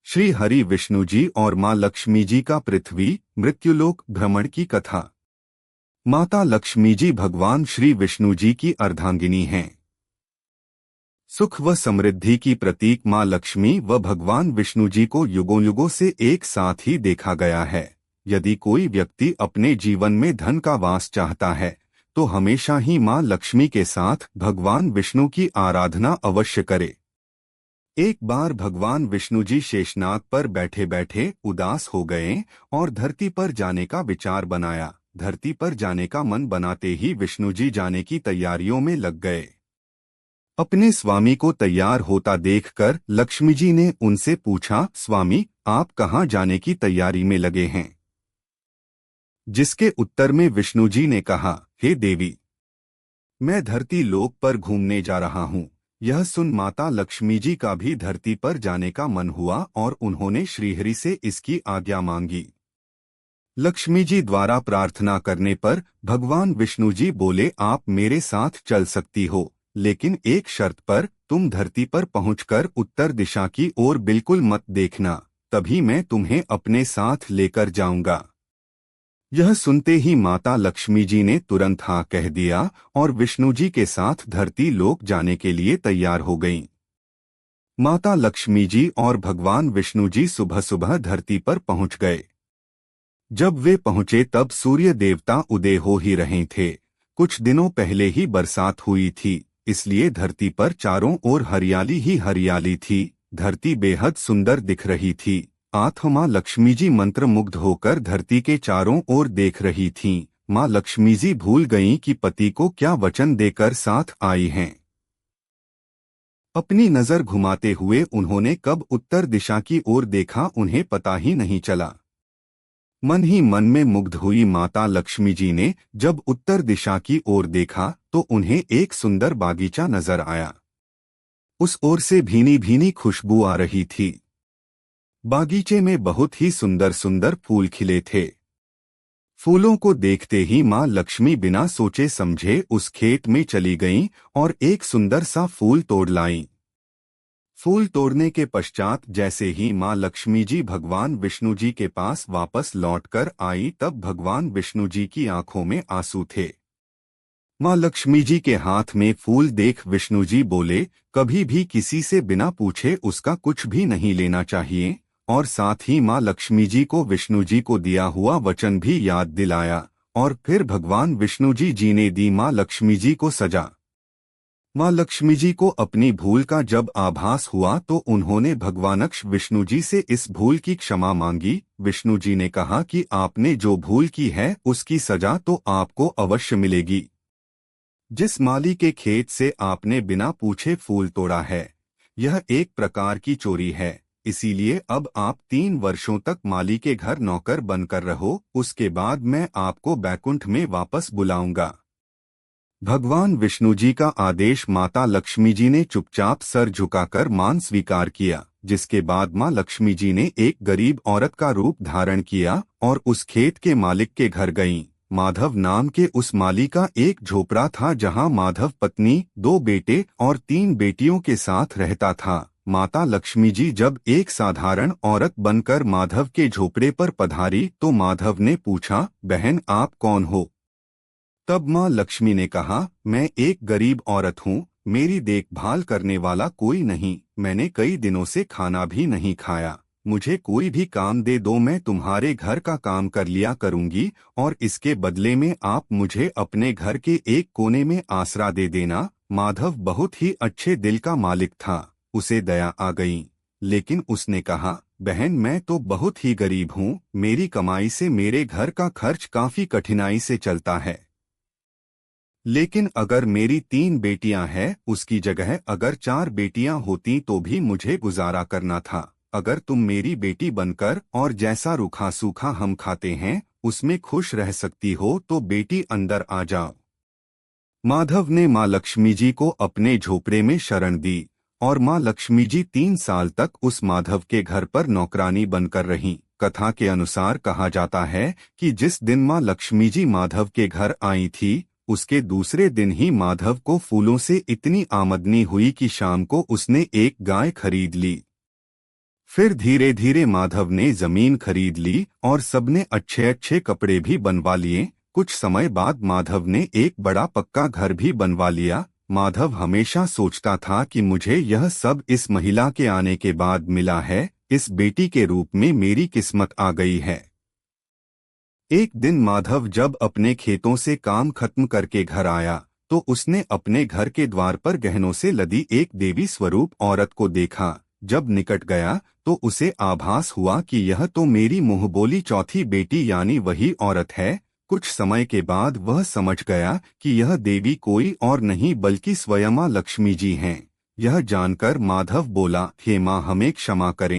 श्री हरि विष्णु जी और मां लक्ष्मी जी का पृथ्वी मृत्युलोक भ्रमण की कथा। माता लक्ष्मी जी भगवान श्री विष्णु जी की अर्धांगिनी हैं। सुख व समृद्धि की प्रतीक मां लक्ष्मी व भगवान विष्णु जी को युगों युगों से एक साथ ही देखा गया है। यदि कोई व्यक्ति अपने जीवन में धन का वास चाहता है तो हमेशा ही मां लक्ष्मी के साथ भगवान विष्णु की आराधना अवश्य करे। एक बार भगवान विष्णु जी शेषनाग पर बैठे बैठे उदास हो गए और धरती पर जाने का विचार बनाया। धरती पर जाने का मन बनाते ही विष्णु जी जाने की तैयारियों में लग गए। अपने स्वामी को तैयार होता देखकर लक्ष्मी जी ने उनसे पूछा, स्वामी आप कहाँ जाने की तैयारी में लगे हैं? जिसके उत्तर में विष्णु जी ने कहा, हे देवी, मैं धरती लोक पर घूमने जा रहा हूँ। यह सुन माता लक्ष्मी जी का भी धरती पर जाने का मन हुआ और उन्होंने श्रीहरि से इसकी आज्ञा मांगी। लक्ष्मी जी द्वारा प्रार्थना करने पर भगवान विष्णु जी बोले, आप मेरे साथ चल सकती हो, लेकिन एक शर्त पर, तुम धरती पर पहुंचकर उत्तर दिशा की ओर बिल्कुल मत देखना, तभी मैं तुम्हें अपने साथ लेकर जाऊंगा। यह सुनते ही माता लक्ष्मी जी ने तुरंत हाँ कह दिया और विष्णु जी के साथ धरती लोक जाने के लिए तैयार हो गईं। माता लक्ष्मी जी और भगवान विष्णु जी सुबह सुबह धरती पर पहुंच गए। जब वे पहुंचे तब सूर्य देवता उदय हो ही रहे थे। कुछ दिनों पहले ही बरसात हुई थी, इसलिए धरती पर चारों ओर हरियाली ही हरियाली थी। धरती बेहद सुंदर दिख रही थी। मां लक्ष्मी जी मंत्रमुग्ध होकर धरती के चारों ओर देख रही थीं। मां लक्ष्मी जी भूल गईं कि पति को क्या वचन देकर साथ आई हैं। अपनी नजर घुमाते हुए उन्होंने कब उत्तर दिशा की ओर देखा उन्हें पता ही नहीं चला। मन ही मन में मुग्ध हुई माता लक्ष्मी जी ने जब उत्तर दिशा की ओर देखा तो उन्हें एक सुंदर बागीचा नजर आया। उस ओर से भीनी भीनी खुशबू आ रही थी। बागीचे में बहुत ही सुंदर सुंदर फूल खिले थे। फूलों को देखते ही मां लक्ष्मी बिना सोचे समझे उस खेत में चली गईं और एक सुंदर सा फूल तोड़ लाईं। फूल तोड़ने के पश्चात जैसे ही मां लक्ष्मी जी भगवान विष्णु जी के पास वापस लौटकर आई तब भगवान विष्णु जी की आंखों में आंसू थे। मां लक्ष्मी जी के हाथ में फूल देख विष्णु जी बोले, कभी भी किसी से बिना पूछे उसका कुछ भी नहीं लेना चाहिए, और साथ ही मां लक्ष्मी जी को विष्णु जी को दिया हुआ वचन भी याद दिलाया। और फिर भगवान विष्णु जी ने दी मां लक्ष्मी जी को सजा। मां लक्ष्मी जी को अपनी भूल का जब आभास हुआ तो उन्होंने भगवानक्ष विष्णु जी से इस भूल की क्षमा मांगी। विष्णु जी ने कहा कि आपने जो भूल की है उसकी सजा तो आपको अवश्य मिलेगी। जिस माली के खेत से आपने बिना पूछे फूल तोड़ा है, यह एक प्रकार की चोरी है। इसीलिए अब आप 3 वर्षों तक माली के घर नौकर बनकर रहो, उसके बाद मैं आपको बैकुंठ में वापस बुलाऊंगा। भगवान विष्णु जी का आदेश माता लक्ष्मी जी ने चुपचाप सर झुकाकर मान स्वीकार किया, जिसके बाद मां लक्ष्मी जी ने एक गरीब औरत का रूप धारण किया और उस खेत के मालिक के घर गईं। माधव नाम के उस माली का एक झोपड़ा था जहां माधव पत्नी, 2 बेटे और 3 बेटियों के साथ रहता था। माता लक्ष्मी जी जब एक साधारण औरत बनकर माधव के झोपड़े पर पधारी तो माधव ने पूछा, बहन आप कौन हो? तब मां लक्ष्मी ने कहा, मैं एक गरीब औरत हूँ, मेरी देखभाल करने वाला कोई नहीं, मैंने कई दिनों से खाना भी नहीं खाया, मुझे कोई भी काम दे दो, मैं तुम्हारे घर का काम कर लिया करूंगी और इसके बदले में आप मुझे अपने घर के एक कोने में आसरा दे देना। माधव बहुत ही अच्छे दिल का मालिक था, उसे दया आ गई, लेकिन उसने कहा, बहन मैं तो बहुत ही गरीब हूँ, मेरी कमाई से मेरे घर का खर्च काफी कठिनाई से चलता है। लेकिन अगर मेरी 3 बेटियां हैं, उसकी जगह अगर 4 बेटियां होती तो भी मुझे गुजारा करना था। अगर तुम मेरी बेटी बनकर और जैसा रूखा सूखा हम खाते हैं उसमें खुश रह सकती हो तो बेटी अंदर आ जाओ। माधव ने मां लक्ष्मी जी को अपने झोपड़े में शरण दी और मां लक्ष्मी जी 3 साल तक उस माधव के घर पर नौकरानी बनकर रहीं। कथा के अनुसार कहा जाता है कि जिस दिन मां लक्ष्मी जी माधव के घर आई थी उसके दूसरे दिन ही माधव को फूलों से इतनी आमदनी हुई कि शाम को उसने एक गाय खरीद ली। फिर धीरे धीरे माधव ने जमीन खरीद ली और सबने अच्छे अच्छे कपड़े भी बनवा लिए। कुछ समय बाद माधव ने एक बड़ा पक्का घर भी बनवा लिया। माधव हमेशा सोचता था कि मुझे यह सब इस महिला के आने के बाद मिला है, इस बेटी के रूप में मेरी किस्मत आ गई है। एक दिन माधव जब अपने खेतों से काम खत्म करके घर आया तो उसने अपने घर के द्वार पर गहनों से लदी एक देवी स्वरूप औरत को देखा। जब निकट गया तो उसे आभास हुआ कि यह तो मेरी मुंहबोली चौथी बेटी यानी वही औरत है। कुछ समय के बाद वह समझ गया कि यह देवी कोई और नहीं बल्कि स्वयं मां लक्ष्मी जी हैं। यह जानकर माधव बोला, हे मां, हमें क्षमा करें।